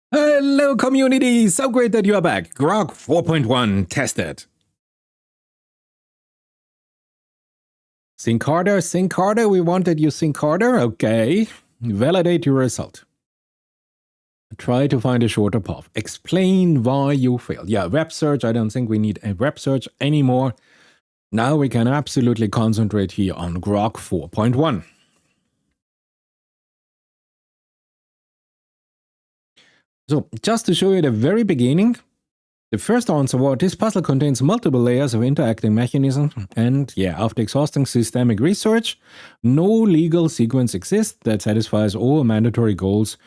Hello, community! So great that you are back. GROK 4.1 tested. Sync harder. We wanted you sync harder. Okay. Validate your result. Try to find a shorter path. Explain why you failed. Yeah, web search. I don't think we need a web search anymore. Now we can absolutely concentrate here on GROK 4.1. So, just to show you the very beginning, the first answer was this puzzle contains multiple layers of interacting mechanisms, and yeah, after exhausting systemic research, no legal sequence exists that satisfies all mandatory goals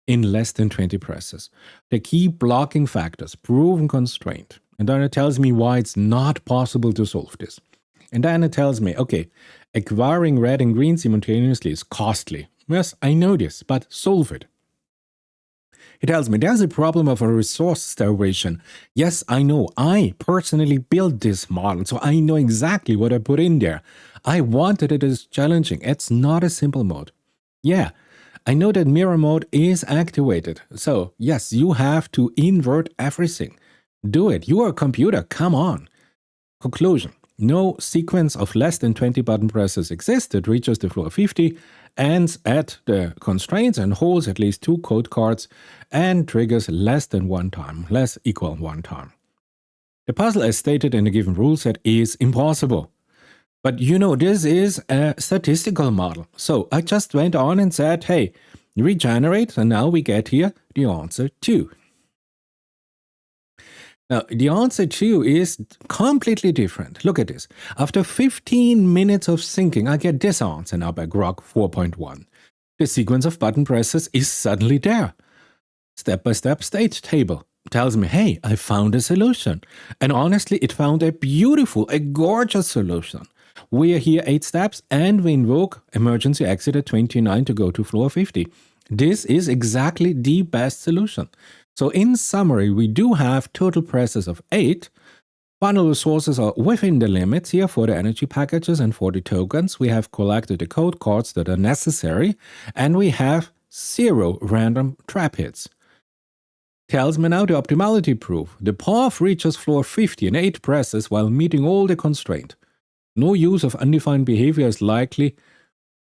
in less than 20 presses. The key blocking factors, proven constraint. And then it tells me why it's not possible to solve this. And then it tells me, okay, acquiring red and green simultaneously is costly. Yes, I know this, but solve it. It tells me there's a problem of a resource starvation. Yes, I know. I personally built this model, so I know exactly what I put in there. I wanted it as challenging. It's not a simple mode. Yeah, I know that mirror mode is activated. So, yes, you have to invert everything. Do it. You are a computer. Come on. Conclusion. No sequence of less than 20 button presses exists that reaches the floor 50, ends at the constraints and holds at least 2 code cards, and triggers less equal one time. The puzzle as stated in the given rule set is impossible. But you know, this is a statistical model. So I just went on and said, hey, regenerate, and now we get here the answer 2. Now, the answer 2 is completely different. Look at this. After 15 minutes of syncing, I get this answer now by GROK 4.1. The sequence of button presses is suddenly there. Step-by-step state table tells me, hey, I found a solution. And honestly, it found a gorgeous solution. We are here 8 steps, and we invoke emergency exit at 29 to go to floor 50. This is exactly the best solution. So in summary, we do have total presses of 8. Final resources are within the limits here for the energy packages and for the tokens. We have collected the code cards that are necessary, and we have 0 random trap hits. Tells me now the optimality proof. The path reaches floor 50 in 8 presses while meeting all the constraint. No use of undefined behavior is likely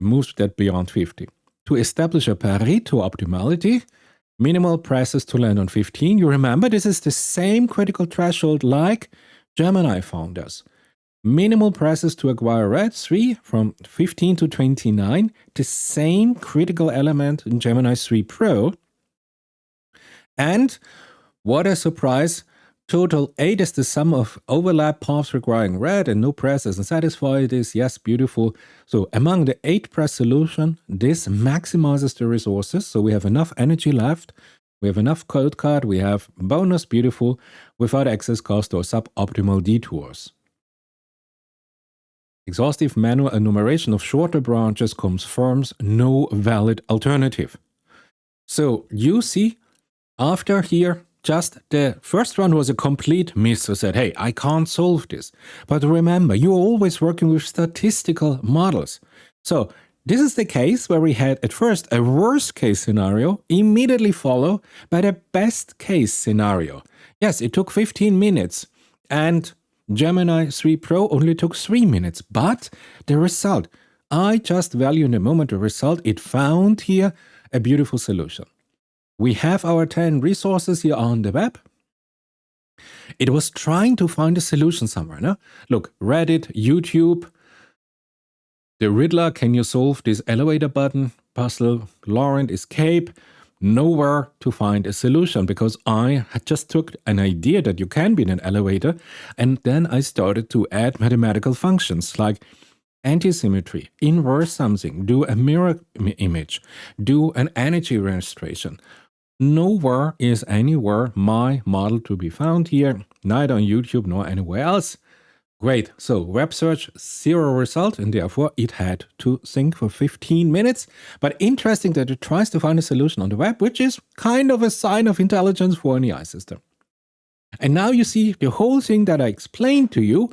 moves that beyond 50. To establish a Pareto optimality, minimal presses to land on 15. You remember, this is the same critical threshold like Gemini found us. Minimal presses to acquire red, 3 from 15 to 29. The same critical element in Gemini 3 Pro. And what a surprise, total 8 is the sum of overlap paths requiring red and no presses and satisfy this. Yes, beautiful. So among the 8 press solution, this maximizes the resources. So we have enough energy left. We have enough code card. We have bonus, beautiful, without excess cost or suboptimal detours. Exhaustive manual enumeration of shorter branches confirms no valid alternative. So you see, after here, just the first one was a complete miss. I said, hey, I can't solve this. But remember, you're always working with statistical models. So this is the case where we had at first a worst case scenario, immediately followed by the best case scenario. Yes, it took 15 minutes and Gemini 3 Pro only took 3 minutes. But the result, I just value in the moment the result. It found here a beautiful solution. We have our 10 resources here on the web. It was trying to find a solution somewhere, no? Look, Reddit, YouTube, the Riddler, can you solve this elevator button puzzle? Laurent, escape. Nowhere to find a solution because I had just took an idea that you can be in an elevator and then I started to add mathematical functions like antisymmetry, inverse something, do a mirror image, do an energy registration. Nowhere is anywhere my model to be found here, neither on YouTube nor anywhere else. Great, so web search, 0 result, and therefore it had to think for 15 minutes. But interesting that it tries to find a solution on the web, which is kind of a sign of intelligence for an AI system. And now you see the whole thing that I explained to you.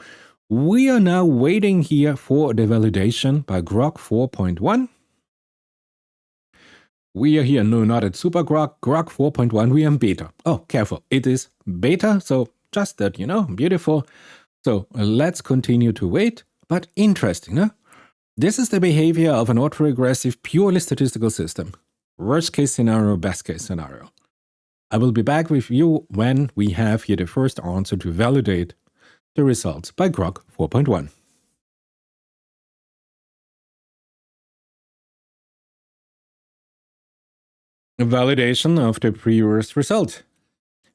We are now waiting here for the validation by GROK 4.1. We are here, no, not at Super GROK 4.1, we are in beta. Oh, careful, it is beta, so just that, beautiful. So let's continue to wait, but interesting, no? This is the behavior of an autoregressive, purely statistical system. Worst case scenario, best case scenario. I will be back with you when we have here the first answer to validate the results by GROK 4.1. Validation of the previous result.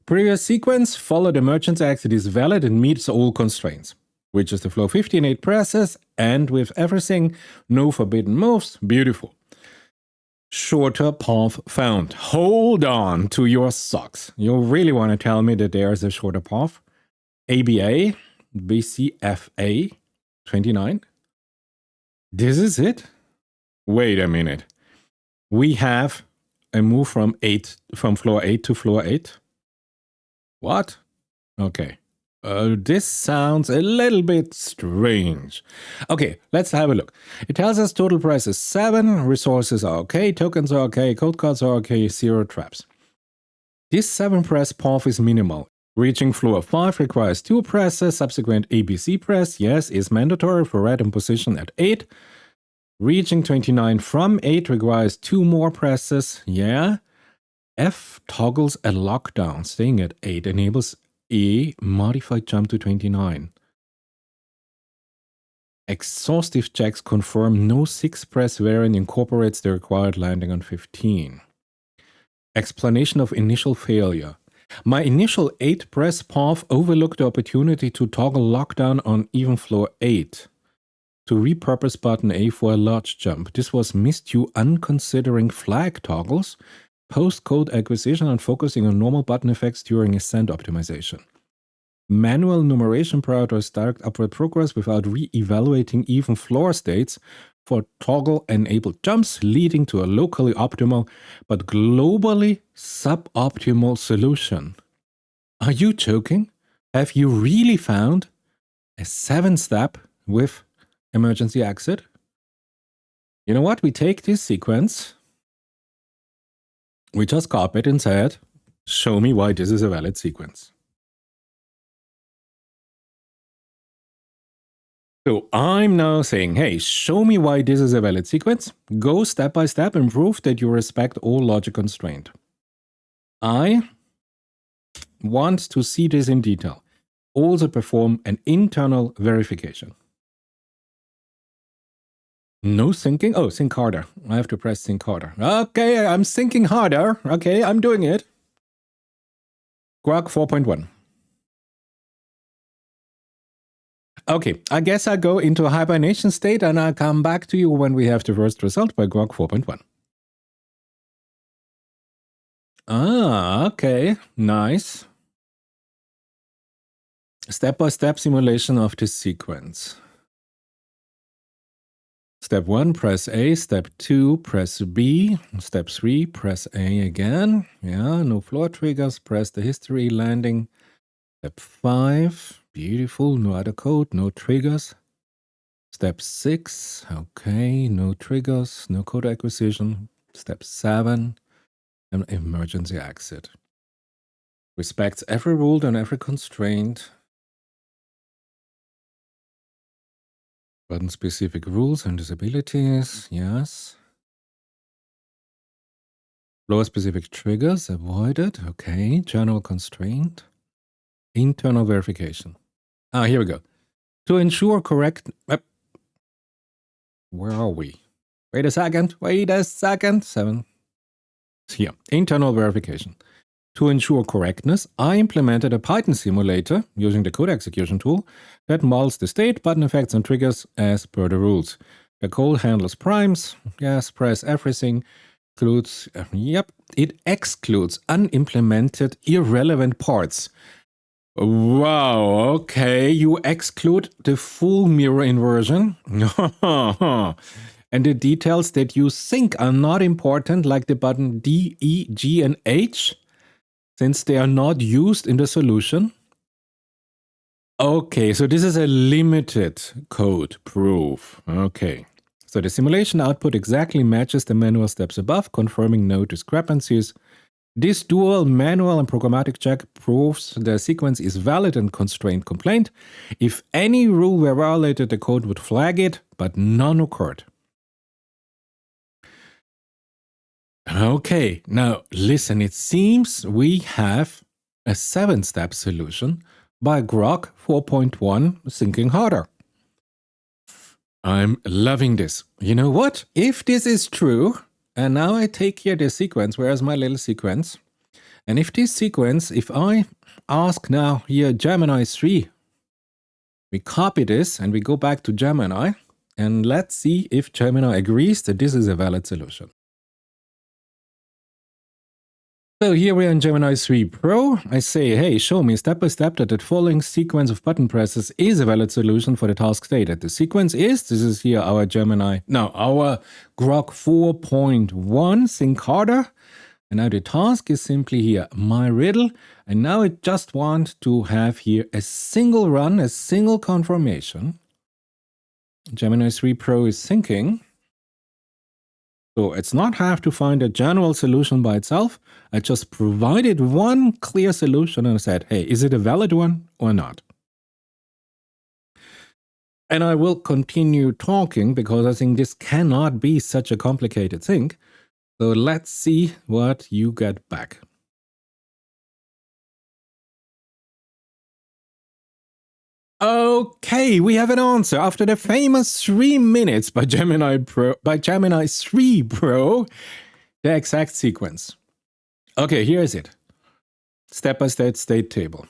Previous sequence followed emergency exit is valid and meets all constraints, which is the flow 15.8 process, and with everything, no forbidden moves, beautiful. Shorter path found. Hold on to your socks. You really want to tell me that there is a shorter path? ABA, BCFA, 29. This is it? Wait a minute. We have a move from floor 8 to floor 8. What? Okay. This sounds a little bit strange. Okay, let's have a look. It tells us total price is 7, resources are okay, tokens are okay, code cards are okay, 0 traps. This 7 press path is minimal. Reaching floor 5 requires 2 presses, subsequent ABC press, yes, is mandatory for red in position at 8. Reaching 29 from 8 requires 2 more presses, yeah. F toggles a lockdown, staying at 8 enables a modified jump to 29. Exhaustive checks confirm no 6 press variant incorporates the required landing on 15. Explanation of initial failure. My initial 8 press path overlooked the opportunity to toggle lockdown on even floor 8 to repurpose button A for a large jump. This was missed due unconsidering flag toggles, post-code acquisition, and focusing on normal button effects during ascent optimization. Manual numeration prioritizes direct upward progress without re-evaluating even floor states for toggle-enabled jumps, leading to a locally optimal but globally suboptimal solution. Are you joking? Have you really found a 7-step with emergency exit? You know what? We take this sequence, we just copy it and said, show me why this is a valid sequence. So I'm now saying, hey, show me why this is a valid sequence. Go step by step and prove that you respect all logic constraint. I want to see this in detail. Also perform an internal verification. No syncing? Oh, sync harder. I have to press sync harder. Okay, I'm syncing harder. Okay, I'm doing it. GROK 4.1. Okay, I guess I go into a hibernation state and I'll come back to you when we have the first result by GROK 4.1. Ah, okay, nice. Step-by-step simulation of this sequence. Step 1, press A. Step 2, press B. Step 3, press A again. Yeah, no floor triggers. Press the history landing. Step 5, beautiful. No other code, no triggers. Step 6, okay, no triggers, no code acquisition. Step 7, an emergency exit. Respects every rule and every constraint. Button-specific rules and disabilities, yes. Floor-specific triggers, avoided, okay. General constraint. Internal verification. Ah, here we go. To ensure correct... where are we? Wait a second. 7. Here, internal verification. To ensure correctness, I implemented a Python simulator using the code execution tool that models the state, button effects, and triggers as per the rules. The code handles primes, yes, press everything, includes, it excludes unimplemented irrelevant parts. Wow, okay, you exclude the full mirror inversion. And the details that you think are not important, like the button D, E, G, and H, since they are not used in the solution. Okay, so this is a limited code proof. Okay, So the simulation output exactly matches the manual steps above, confirming no discrepancies. This dual manual and programmatic check proves the sequence is valid and constraint complaint. If any rule were violated, the code would flag it, but none occurred. Okay, now listen, it seems we have a 7-step solution by GROK 4.1 thinking harder. I'm loving this. You know what? If this is true, and now I take here the sequence, where's my little sequence? And if this sequence, if I ask now here Gemini 3, we copy this and we go back to Gemini, and let's see if Gemini agrees that this is a valid solution. So here we are in Gemini 3 Pro. I say, hey, show me step by step that the following sequence of button presses is a valid solution for the task stated. The sequence is, this is here our our GROK 4.1 think harder. And now the task is simply here, my riddle. And now I just want to have here a single run, a single confirmation. Gemini 3 Pro is thinking. So it's not have to find a general solution by itself. I just provided one clear solution and I said, hey, is it a valid one or not? And I will continue talking because I think this cannot be such a complicated thing. So let's see what you get back. Okay, we have an answer after the famous 3 minutes by Gemini 3 Pro, the exact sequence. Okay, here is it. Step-by-step state table.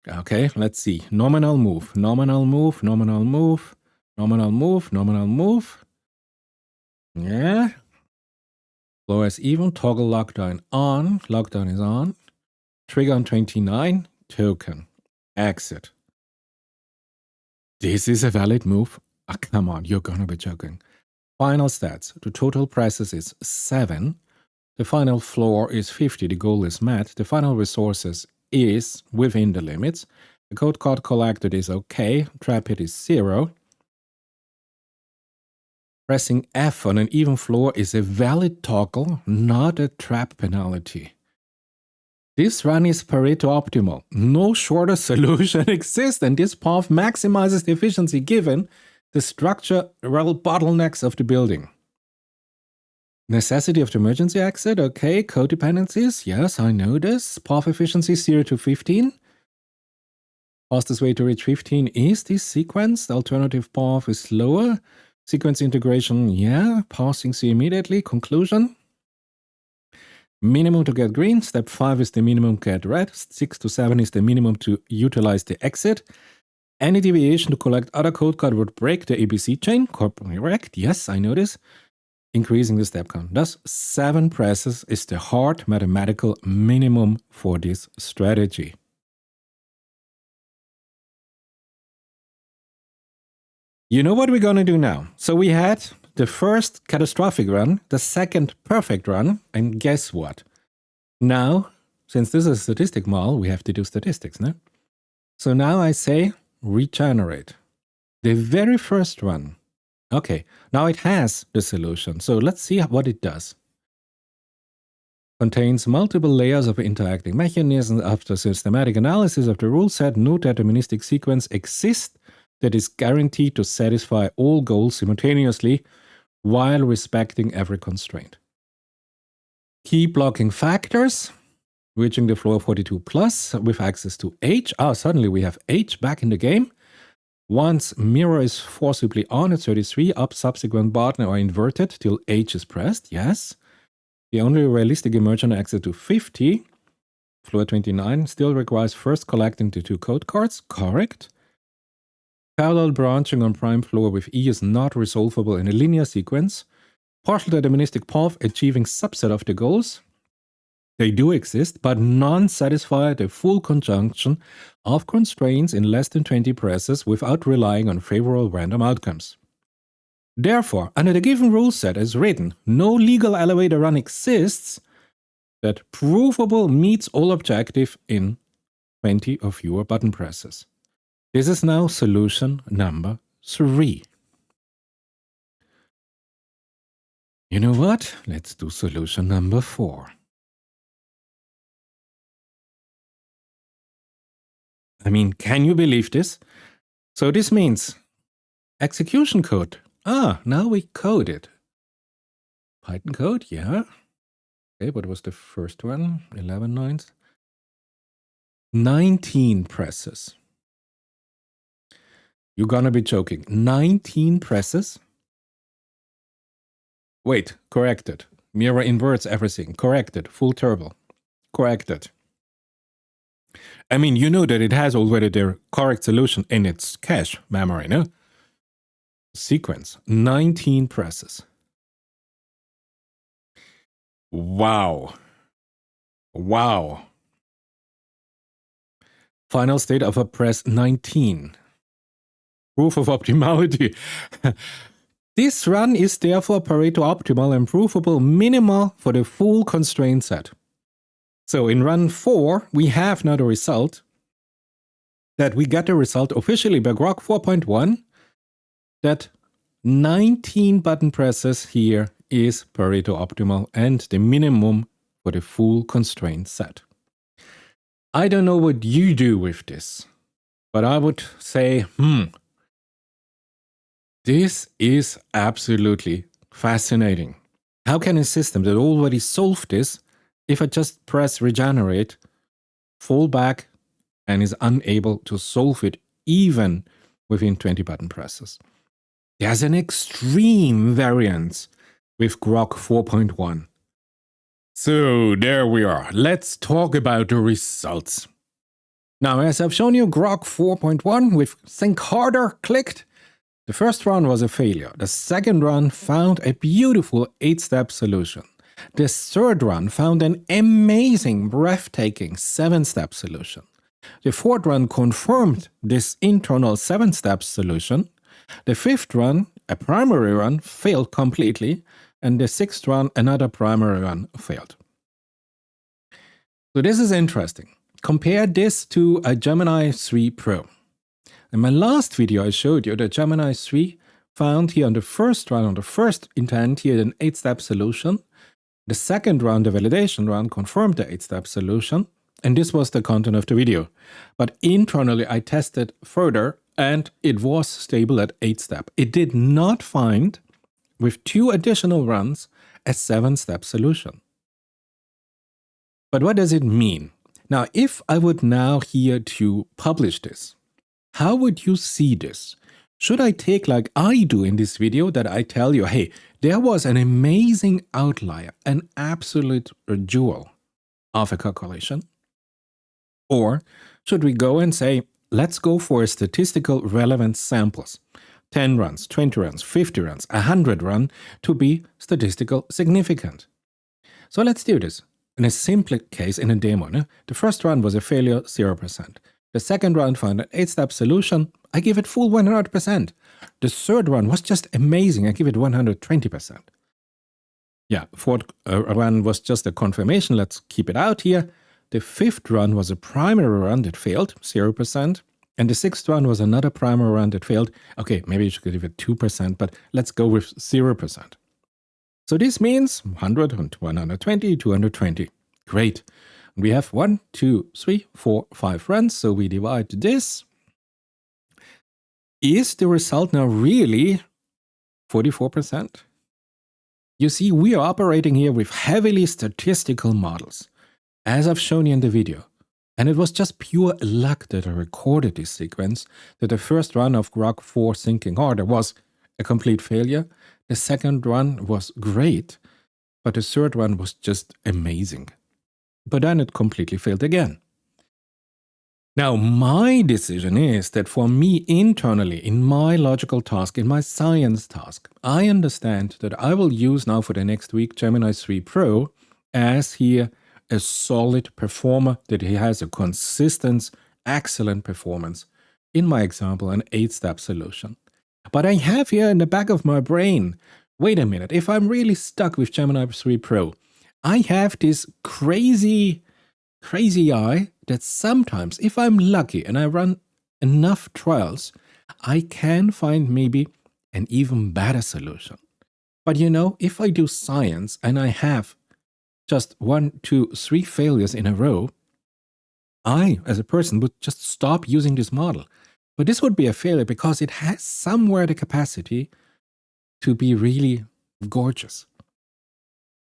Okay, let's see. Nominal move, nominal move, nominal move, nominal move, nominal move. Yeah. Floor is even, toggle lockdown on, lockdown is on. Trigger on 29, token, exit. This is a valid move. Oh, come on, you're gonna be joking. Final stats. The total presses is 7. The final floor is 50. The goal is met. The final resources is within the limits. The code card collected is okay. Trap hit is 0. Pressing F on an even floor is a valid toggle, not a trap penalty. This run is Pareto optimal. No shorter solution exists, and this path maximizes the efficiency given the structural bottlenecks of the building. Necessity of the emergency exit, okay. Codependencies, yes, I know this. Path efficiency 0 to 15. Fastest way to reach 15 is this sequence. The alternative path is slower. Sequence integration, yeah. Passing C immediately. Conclusion. Minimum to get green. Step 5 is the minimum to get red. 6 to 7 is the minimum to utilize the exit. Any deviation to collect other code card would break the ABC chain. Correct. Yes, I know this. Increasing the step count. Thus, 7 presses is the hard mathematical minimum for this strategy. You know what we're going to do now? So we had the first catastrophic run, the second perfect run, and guess what? Now, since this is a statistic model, we have to do statistics, no? So now I say regenerate. The very first run. Okay, now it has the solution. So let's see what it does. Contains multiple layers of interacting mechanisms. After systematic analysis of the rule set, no deterministic sequence exists that is guaranteed to satisfy all goals simultaneously while respecting every constraint. Key blocking factors, reaching the floor 42 plus with access to H. Suddenly we have H back in the game. Once mirror is forcibly on at 33, up subsequent button are inverted till H is pressed, yes. The only realistic emergent exit to 50, floor 29, still requires first collecting the 2 code cards, correct. Parallel branching on prime floor with E is not resolvable in a linear sequence. Partial deterministic path achieving subset of the goals. They do exist, but none satisfy the full conjunction of constraints in less than 20 presses without relying on favorable random outcomes. Therefore, under the given rule set as written, no legal elevator run exists that provable meets all objective in 20 or fewer button presses. This is now solution number 3. You know what? Let's do solution number 4. I mean, can you believe this? So this means execution code. Now we code it. Python code, yeah. Okay, what was the first one? 11 lines. 19 presses. You're gonna be joking. 19 presses? Wait, corrected. Mirror inverts everything. Corrected. Full turbo. Corrected. I mean, you know that it has already the correct solution in its cache memory, no? Sequence. 19 presses. Wow. Wow. Final state of a press 19. Proof of optimality. This run is therefore Pareto optimal and provable minimal for the full constraint set. So in run 4, we have now the result that we get the result officially by GROK 4.1 that 19 button presses here is Pareto optimal and the minimum for the full constraint set. I don't know what you do with this, but I would say, this is absolutely fascinating. How can a system that already solved this, if I just press regenerate, fall back and is unable to solve it even within 20 button presses? There's an extreme variance with GROK 4.1. So there we are. Let's talk about the results. Now, as I've shown you, GROK 4.1 with Think Harder clicked. The first run was a failure. The second run found a beautiful 8-step solution. The third run found an amazing, breathtaking 7-step solution. The fourth run confirmed this internal 7-step solution. The fifth run, a primary run, failed completely. And the sixth run, another primary run, failed. So this is interesting. Compare this to a Gemini 3 Pro. In my last video, I showed you that Gemini 3 found here on the first run, on the first intent here, an 8-step solution. The second run, the validation run, confirmed the 8-step solution. And this was the content of the video. But internally, I tested further and it was stable at 8-step. It did not find, with 2 additional runs, a 7-step solution. But what does it mean? Now, if I would now here to publish this, how would you see this? Should I take like I do in this video that I tell you, hey, there was an amazing outlier, an absolute jewel of a calculation? Or should we go and say, let's go for statistical relevant samples, 10 runs, 20 runs, 50 runs, 100 runs to be statistical significant? So let's do this. In a simple case, in a demo, the first run was a failure, 0%. The second run found an 8-step solution. I give it full 100%. The third run was just amazing. I give it 120%. Yeah, fourth run was just a confirmation. Let's keep it out here. The fifth run was a primary run that failed, 0%. And the sixth one was another primary run that failed. Okay, maybe you should give it 2%, but let's go with 0%. So this means 100, 120, 220. Great. We have 1, 2, 3, 4, 5 runs, so we divide this. Is the result now really 44%? You see, we are operating here with heavily statistical models, as I've shown you in the video. And it was just pure luck that I recorded this sequence, that the first run of GROK 4 Thinking Harder was a complete failure. The second run was great, but the third one was just amazing. But then it completely failed again. Now, my decision is that for me internally, in my logical task, in my science task, I understand that I will use now for the next week Gemini 3 Pro as here a solid performer, that he has a consistent, excellent performance. In my example, an 8-step solution. But I have here in the back of my brain, wait a minute, if I'm really stuck with Gemini 3 Pro, I have this crazy eye that sometimes, if I'm lucky and I run enough trials, I can find maybe an even better solution. But you know, if I do science and I have just 1, 2, 3 failures in a row, I, as a person, would just stop using this model. But this would be a failure because it has somewhere the capacity to be really gorgeous.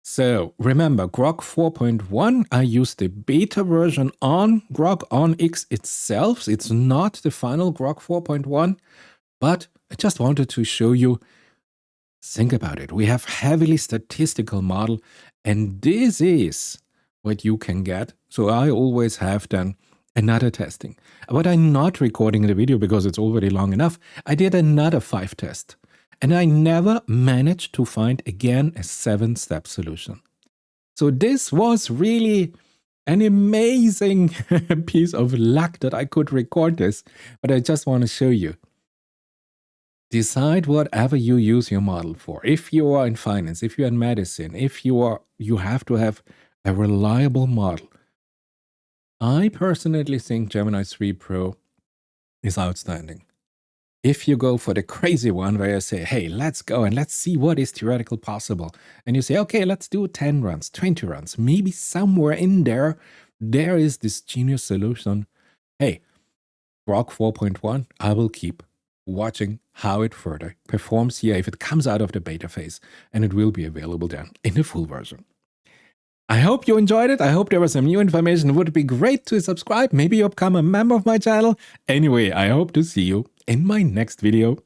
So remember, GROK 4.1, I use the beta version on GROK on X itself. It's not the final GROK 4.1, but I just wanted to show you, think about it. We have heavily statistical model, and this is what you can get. So I always have done another testing. But I'm not recording the video because it's already long enough. I did another 5 tests. And I never managed to find again a 7-step solution. So this was really an amazing piece of luck that I could record this, but I just want to show you. Decide whatever you use your model for. If you are in finance, if you're in medicine, if you have to have a reliable model. I personally think Gemini 3 Pro is outstanding. If you go for the crazy one where you say, hey, let's go and let's see what is theoretical possible. And you say, okay, let's do 10 runs, 20 runs. Maybe somewhere in there is this genius solution. Hey, GROK 4.1, I will keep watching how it further performs here if it comes out of the beta phase. And it will be available then in the full version. I hope you enjoyed it. I hope there was some new information. It would be great to subscribe. Maybe you become a member of my channel. Anyway, I hope to see you in my next video.